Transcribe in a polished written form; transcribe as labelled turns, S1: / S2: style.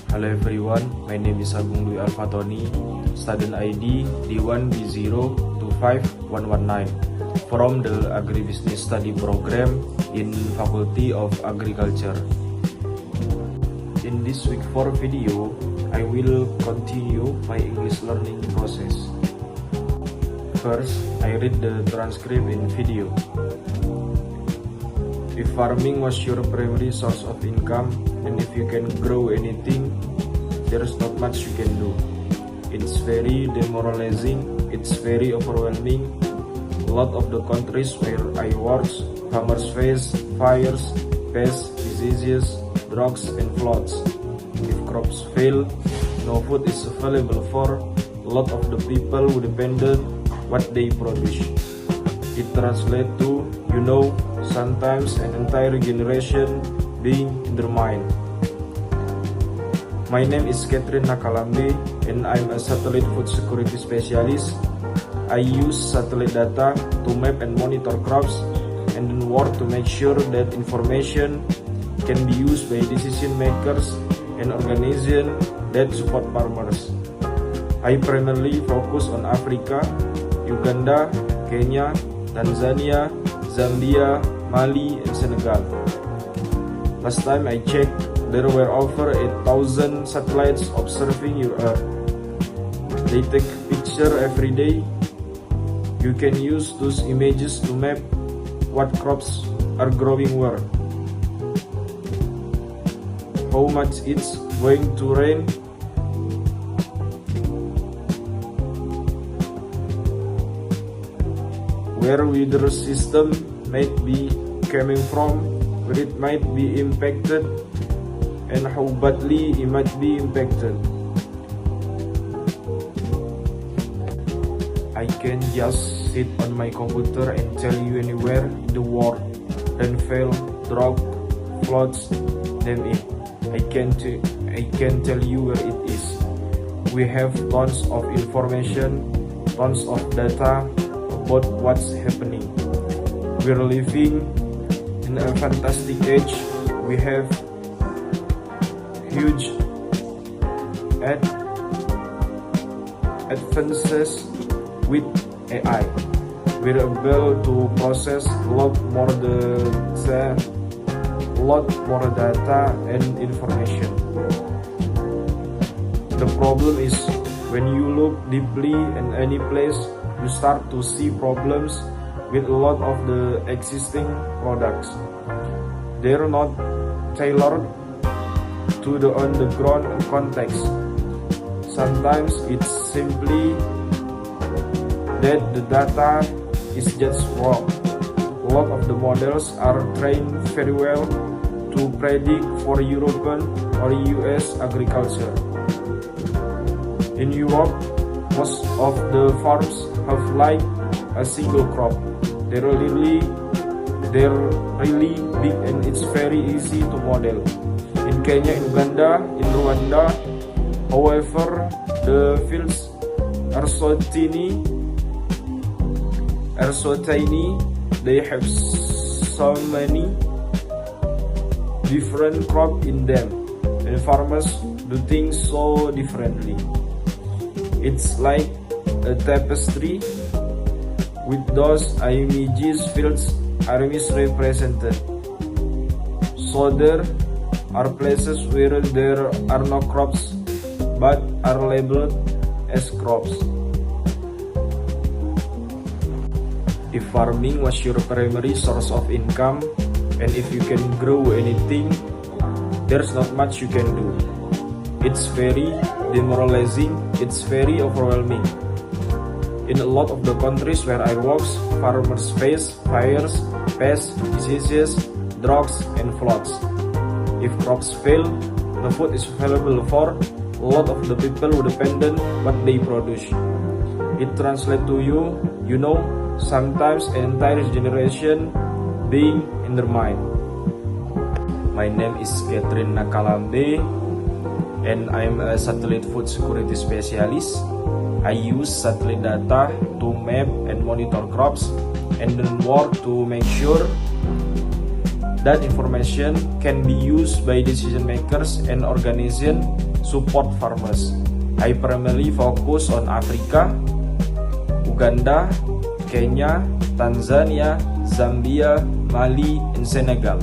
S1: Hello everyone, my name is Agung Dwi Alfatoni, student ID D1B025119 from the Agribusiness Study Program in Faculty of Agriculture. In this week 4 video, I will continue my English learning process. First, I read the transcript in video. If farming was your primary source of income, and if you can grow anything, there's not much you can do. It's very demoralizing, it's very overwhelming. A lot of the countries where I work, farmers face fires, pests, diseases, droughts, and floods. If crops fail, no food is available for a lot of the people who depend on what they produce. It translates to, sometimes an entire generation being undermined. My name is Catherine Nakalambe and I'm a satellite food security specialist. I use satellite data to map and monitor crops and then work to make sure that information can be used by decision makers and organizations that support farmers. I primarily focus on Africa, Uganda, Kenya, Tanzania, Zambia, Mali, and Senegal. Last time I checked, there were over 8,000 satellites observing your Earth. They take pictures every day. You can use those images to map what crops are growing where, how much it's going to rain, where weather system might be coming from, where it might be impacted, and how badly it might be impacted. I can just sit on my computer and tell you anywhere in the world, rainfall, drought, floods, name it. I can tell you where it is. We have tons of information, tons of data about what's happening. We're living in a fantastic age. We have huge advances with AI. We're able to process a lot more data and information. The problem is when you look deeply in any place, you start to see problems with a lot of the existing products. They're not tailored to the on-the-ground context. Sometimes it's simply that the data is just wrong. A lot of the models are trained very well to predict for European or US agriculture. In Europe, most of the farms have like a single crop. They're really big and it's very easy to model. In Kenya, in Uganda, in Rwanda, however, the fields are so tiny, they have so many different crops in them, and farmers do things so differently. It's like a tapestry with those images fields are misrepresented. So there are places where there are no crops but are labeled as crops. If farming was your primary source of income, and if you can grow anything, there's not much you can do. It's very demoralizing, it's very overwhelming. In a lot of the countries where I work, farmers face fires, pests, diseases, droughts, and floods. If crops fail, no food is available for a lot of the people who depend on what they produce. It translates to sometimes an entire generation being undermined. My name is Catherine Nakalambe and I'm a satellite food security specialist. I use satellite data to map and monitor crops and then work to make sure that information can be used by decision makers and organizations support farmers. I primarily focus on Africa, Uganda, Kenya, Tanzania, Zambia, Mali, and Senegal.